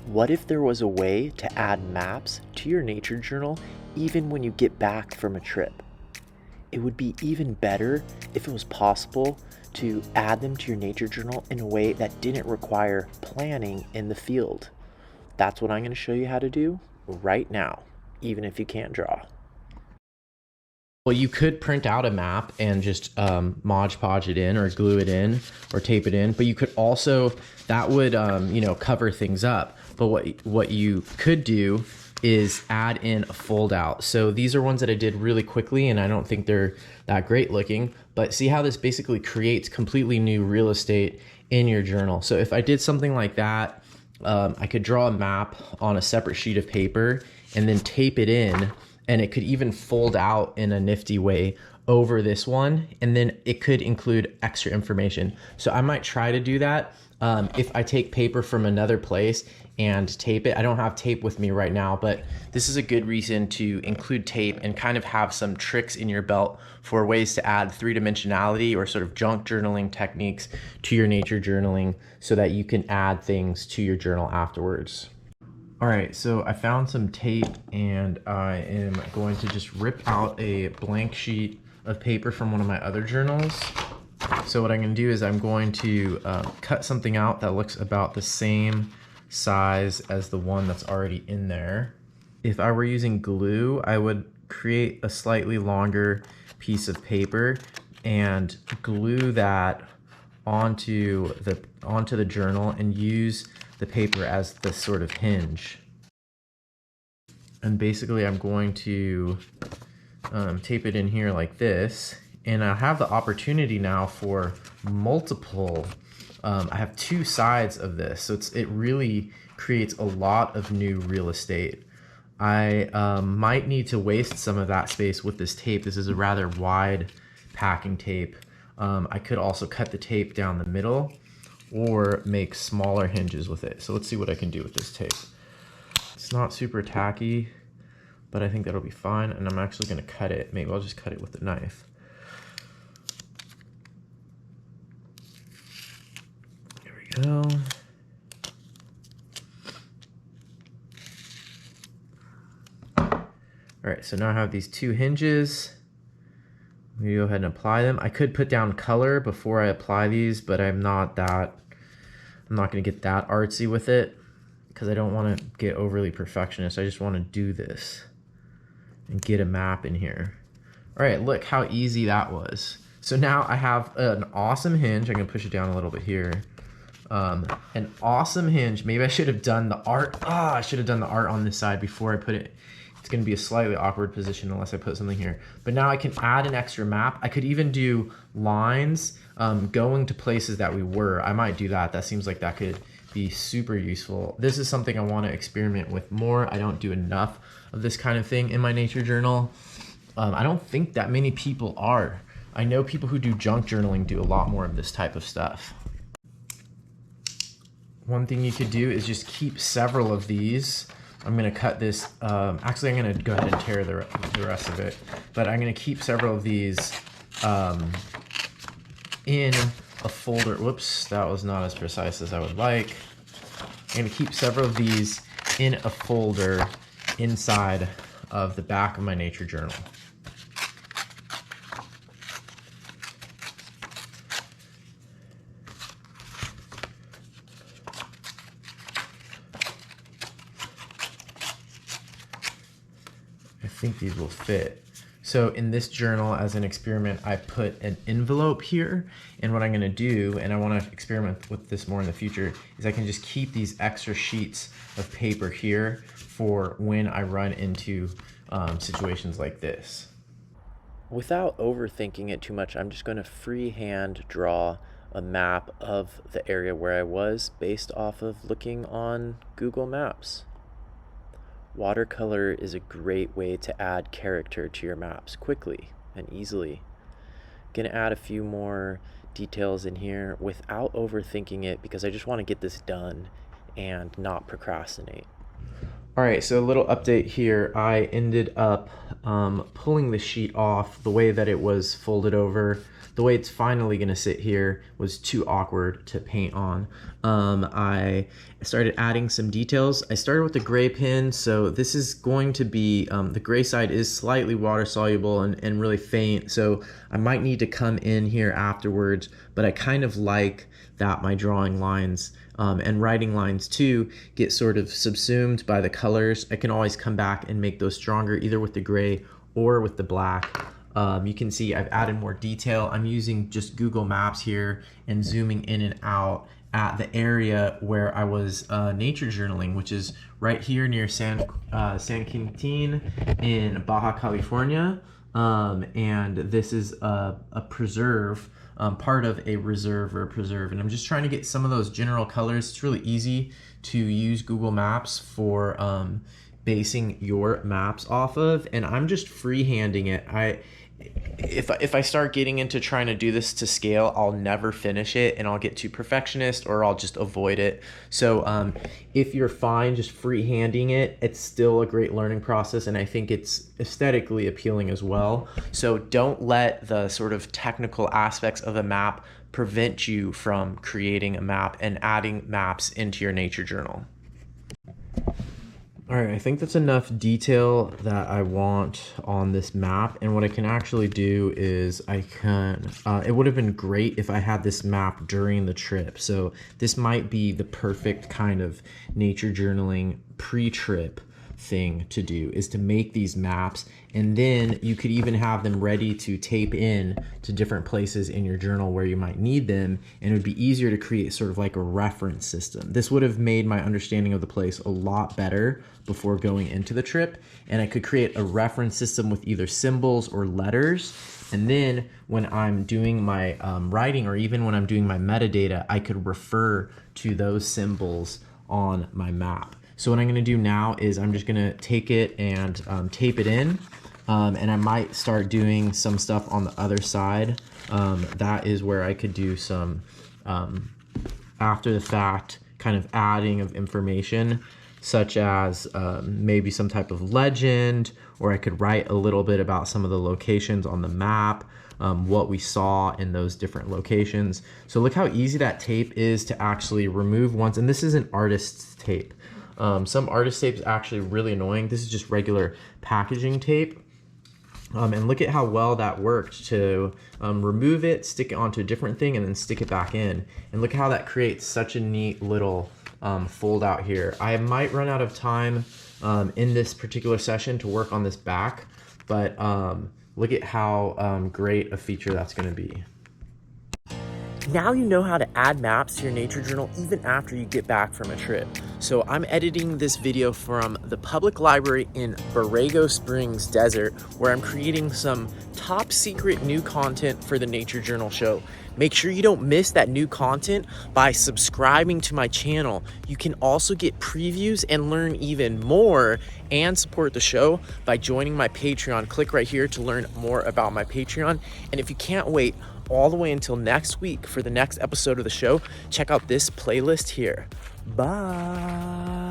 What if there was a way to add maps to your nature journal even when you get back from a trip? It would be even better if it was possible to add them to your nature journal in a way that didn't require planning in the field. That's what I'm going to show you how to do right now, even if you can't draw. Well, you could print out a map and just Mod Podge it in or glue it in or tape it in, but you could also, that would, cover things up. But what you could do is add in a fold out. So these are ones that I did really quickly and I don't think they're that great looking, but see how this basically creates completely new real estate in your journal. So if I did something like that, I could draw a map on a separate sheet of paper and then tape it in, and it could even fold out in a nifty way over this one, and then it could include extra information. So I might try to do that if I take paper from another place and tape it. I don't have tape with me right now, but this is a good reason to include tape and kind of have some tricks in your belt for ways to add three-dimensionality or sort of junk journaling techniques to your nature journaling so that you can add things to your journal afterwards. All right, so I found some tape and I am going to just rip out a blank sheet of paper from one of my other journals. So what I'm going to do is I'm going to cut something out that looks about the same size as the one that's already in there. If I were using glue, I would create a slightly longer piece of paper and glue that onto the journal and use the paper as the sort of hinge. And basically I'm going to tape it in here like this, and I have the opportunity now for multiple, I have two sides of this, so it really creates a lot of new real estate. I might need to waste some of that space with this tape. This is a rather wide packing tape. I could also cut the tape down the middle or make smaller hinges with it. So let's see what I can do with this tape. It's not super tacky, but I think that'll be fine. And I'm actually gonna cut it. Maybe I'll just cut it with a knife. There we go. All right, so now I have these two hinges. I'm gonna go ahead and apply them. I could put down color before I apply these, but I'm not gonna get that artsy with it because I don't want to get overly perfectionist. I just want to do this and get a map in here. All right, look how easy that was. So now I have an awesome hinge. I'm gonna push it down a little bit here. An awesome hinge. Maybe I should have done the art. I should have done the art on this side before I put it. It's gonna be a slightly awkward position unless I put something here. But now I can add an extra map. I could even do lines going to places that we were. I might do that. That seems like that could be super useful. This is something I want to experiment with more. I don't do enough of this kind of thing in my nature journal. I don't think that many people are. I know people who do junk journaling do a lot more of this type of stuff. One thing you could do is just keep several of these. I'm gonna cut this, actually I'm gonna go ahead and tear the rest of it, but I'm gonna keep several of these in a folder. Whoops, that was not as precise as I would like. I'm gonna keep several of these in a folder inside of the back of my nature journal. I think these will fit. So in this journal, as an experiment, I put an envelope here, and what I'm gonna do, and I wanna experiment with this more in the future, is I can just keep these extra sheets of paper here for when I run into situations like this. Without overthinking it too much, I'm just going to freehand draw a map of the area where I was based off of looking on Google Maps. Watercolor is a great way to add character to your maps quickly and easily. Gonna add a few more details in here without overthinking it because I just want to get this done and not procrastinate. All right, so a little update here. I ended up pulling the sheet off the way that it was folded over. The way it's finally gonna sit here was too awkward to paint on. I started adding some details. I started with the gray pen, so this is going to be, the gray side is slightly water soluble and really faint, so I might need to come in here afterwards, but I kind of like that my drawing lines and writing lines too get sort of subsumed by the colors. I can always come back and make those stronger either with the gray or with the black. You can see I've added more detail. I'm using just Google Maps here and zooming in and out at the area where I was nature journaling, which is right here near San Quintin in Baja California. And this is a preserve, part of a reserve or a preserve. And I'm just trying to get some of those general colors. It's really easy to use Google Maps for basing your maps off of. And I'm just freehanding it. If I start getting into trying to do this to scale, I'll never finish it and I'll get too perfectionist or I'll just avoid it. So if you're fine just freehanding it, it's still a great learning process, and I think it's aesthetically appealing as well. So don't let the sort of technical aspects of a map prevent you from creating a map and adding maps into your nature journal. All right, I think that's enough detail that I want on this map. And what I can actually do is I can, it would have been great if I had this map during the trip. So this might be the perfect kind of nature journaling pre-trip thing to do, is to make these maps, and then you could even have them ready to tape in to different places in your journal where you might need them, and it would be easier to create sort of like a reference system. This would have made my understanding of the place a lot better before going into the trip, and I could create a reference system with either symbols or letters, and then when I'm doing my writing, or even when I'm doing my metadata, I could refer to those symbols on my map. So what I'm gonna do now is I'm just gonna take it and tape it in, and I might start doing some stuff on the other side. That is where I could do some after the fact kind of adding of information, such as maybe some type of legend, or I could write a little bit about some of the locations on the map, what we saw in those different locations. So look how easy that tape is to actually remove once, and this is an artist's tape. Some artist tape is actually really annoying. This is just regular packaging tape. And look at how well that worked to remove it, stick it onto a different thing, and then stick it back in. And look how that creates such a neat little fold out here. I might run out of time in this particular session to work on this back, but look at how great a feature that's gonna be. Now you know how to add maps to your nature journal even after you get back from a trip. So I'm editing this video from the public library in Borrego Springs Desert, where I'm creating some top secret new content for the Nature Journal show. Make sure you don't miss that new content by subscribing to my channel. You can also get previews and learn even more and support the show by joining my Patreon. Click right here to learn more about my Patreon. And if you can't wait all the way until next week for the next episode of the show, check out this playlist here. Bye.